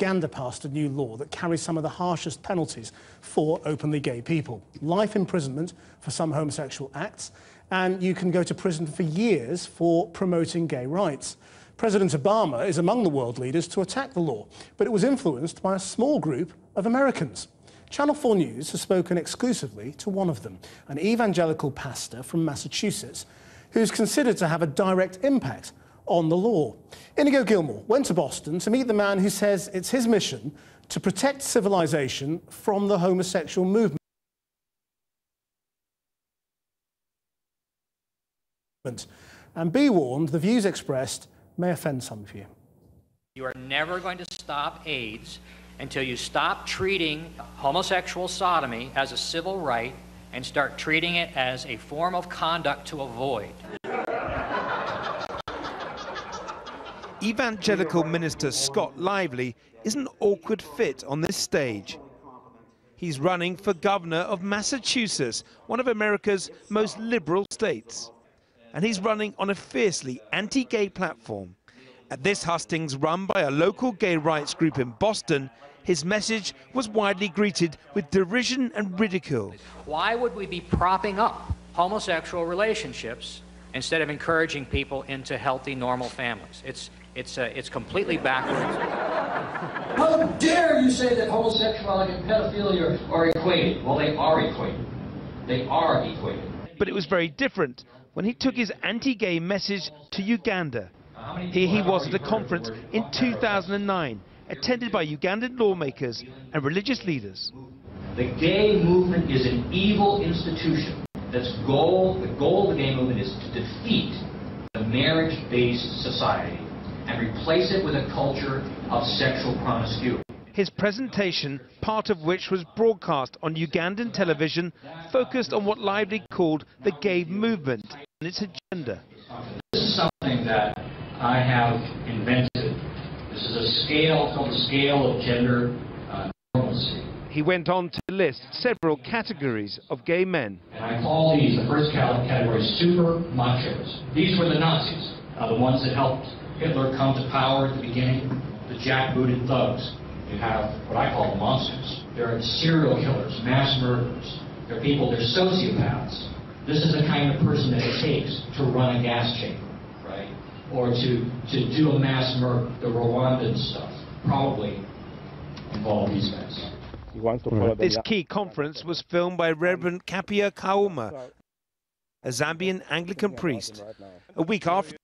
Uganda passed a new law that carries some of the harshest penalties for openly gay people. Life imprisonment for some homosexual acts, and you can go to prison for years for promoting gay rights. President Obama is among the world leaders to attack the law, but it was influenced by a small group of Americans. Channel 4 News has spoken exclusively to one of them, an evangelical pastor from Massachusetts, who's considered to have a direct impact on the law. Inigo Gilmore went to Boston to meet the man who says it's his mission to protect civilization from the homosexual movement. And be warned, the views expressed may offend some of you. You are never going to stop AIDS until you stop treating homosexual sodomy as a civil right and start treating it as a form of conduct to avoid. Evangelical minister Scott Lively is an awkward fit on this stage. He's running for governor of Massachusetts, one of America's most liberal states. And he's running on a fiercely anti-gay platform. At this hustings run by a local gay rights group in Boston, his message was widely greeted with derision and ridicule. Why would we be propping up homosexual relationships instead of encouraging people into healthy, normal families? It's completely backwards. How dare you say that homosexuality and pedophilia are equated? Well, they are equated. They are equated. But it was very different when he took his anti-gay message to Uganda. Here he was at a conference in 2009, attended by Ugandan lawmakers and religious leaders. The gay movement is an evil institution. The goal of the gay movement is to defeat the marriage-based society and replace it with a culture of sexual promiscuity. His presentation, part of which was broadcast on Ugandan television, focused on what Lively called the gay movement and its agenda. This is something that I have invented. This is a scale called the scale of gender normalcy. He went on to list several categories of gay men. And I call these, the first category, super machos. These were the Nazis, the ones that helped Hitler come to power at the beginning, the jackbooted thugs. You have what I call monsters. They're serial killers, mass murderers. They're people, they're sociopaths. This is the kind of person that it takes to run a gas chamber, right? Or to do a mass murder. The Rwandan stuff probably involved these guys. This key conference was filmed by Reverend Kapia Kauma, a Zambian Anglican priest. A week after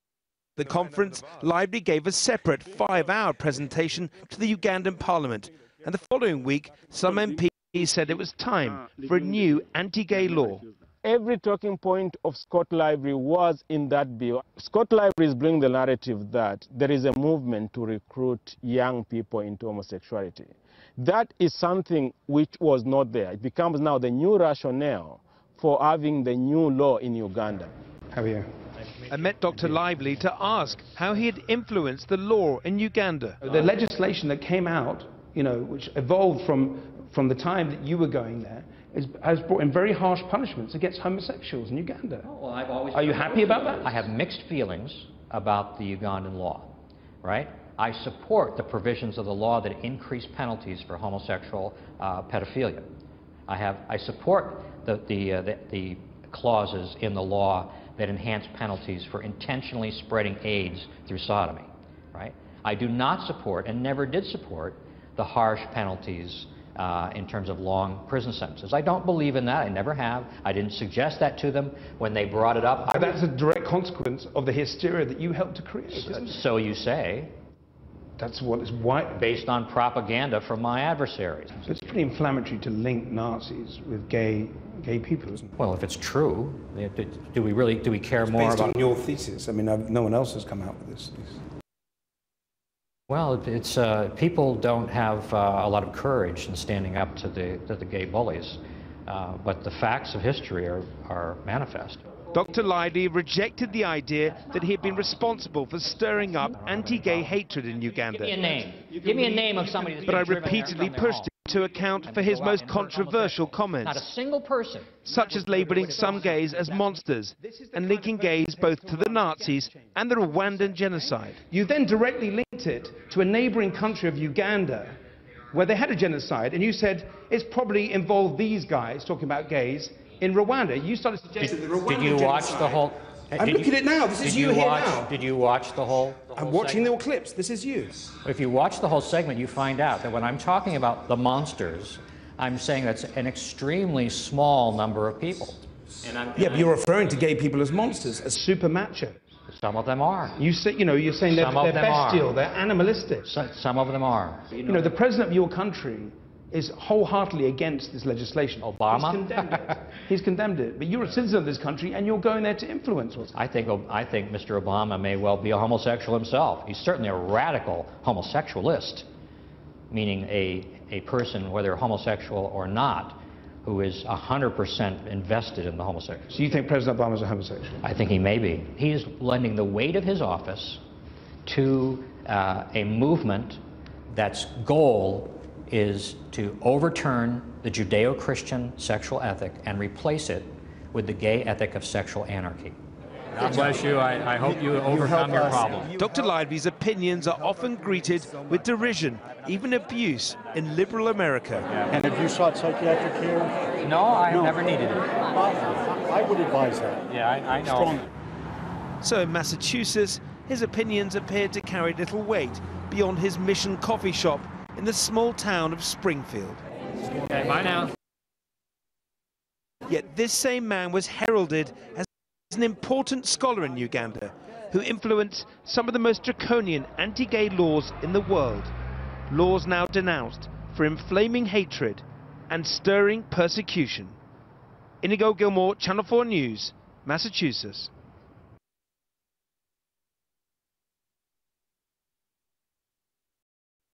the conference, Lively gave a separate 5-hour presentation to the Ugandan Parliament, and the following week, some MPs said it was time for a new anti-gay law. Every talking point of Scott Lively was in that bill. Scott Lively is bringing the narrative that there is a movement to recruit young people into homosexuality. That is something which was not there. It becomes now the new rationale for having the new law in Uganda. How are you? I met Dr. Lively to ask how he had influenced the law in Uganda. The legislation that came out, which evolved from the time that you were going there, has brought in very harsh punishments against homosexuals in Uganda. Well, Are you happy about that? I have mixed feelings about the Ugandan law, right? I support the provisions of the law that increase penalties for homosexual pedophilia. I support the clauses in the law that enhance penalties for intentionally spreading AIDS through sodomy, right? I do not support, and never did support, the harsh penalties in terms of long prison sentences. I don't believe in that. I never have. I didn't suggest that to them when they brought it up. But that's a direct consequence of the hysteria that you helped to create, isn't it? So you say. That's what is white. Based on propaganda from my adversaries. It's pretty inflammatory to link Nazis with gay people, isn't it? Well, if it's true, do we care more about... Based on your thesis. I mean, no one else has come out with this. Well, it's people don't have a lot of courage in standing up to the gay bullies, but the facts of history are manifest. Dr. Lively rejected the idea that he had been responsible for stirring up anti-gay hatred in Uganda. Give me a name. Give me a name of somebody that's But I been driven repeatedly there from their pushed him to account for his most controversial Not a comments, single person. such as labelling some gays as monsters and linking gays both to the Nazis and the Rwandan genocide. You then directly linked it to a neighboring country of Uganda, where they had a genocide, and you said it's probably involved these guys, talking about gays, in Rwanda. You started suggesting the Rwandan Did you watch genocide. the whole... I'm looking at it now. This is you here now. Did you watch the whole I'm watching the clips. This is you. If you watch the whole segment, you find out that when I'm talking about the monsters, I'm saying that's an extremely small number of people. But you're referring to gay people as monsters, as super macho. Some of them are. You say, you're saying they're bestial, they're animalistic. Some of them are. The president of your country is wholeheartedly against this legislation. Obama? He's condemned it. He's condemned it. But you're a citizen of this country, and you're going there to influence what's happening. I think Mr. Obama may well be a homosexual himself. He's certainly a radical homosexualist, meaning a person, whether homosexual or not, who is 100% invested in the homosexual. So you think President Obama is a homosexual? I think he may be. He is lending the weight of his office to a movement that's goal is to overturn the Judeo-Christian sexual ethic and replace it with the gay ethic of sexual anarchy. God bless you. I hope you overcome your problem. Dr. Lively's opinions are often greeted with derision, even abuse, in liberal America. And have you sought psychiatric care? No, I've never needed it. I would advise that. Yeah, I know. Strongly. So in Massachusetts, his opinions appeared to carry little weight beyond his Mission coffee shop in the small town of Springfield. Okay, bye now. Yet this same man was heralded as an important scholar in Uganda who influenced some of the most draconian anti-gay laws in the world. Laws now denounced for inflaming hatred and stirring persecution. Inigo Gilmore, Channel 4 News, Massachusetts.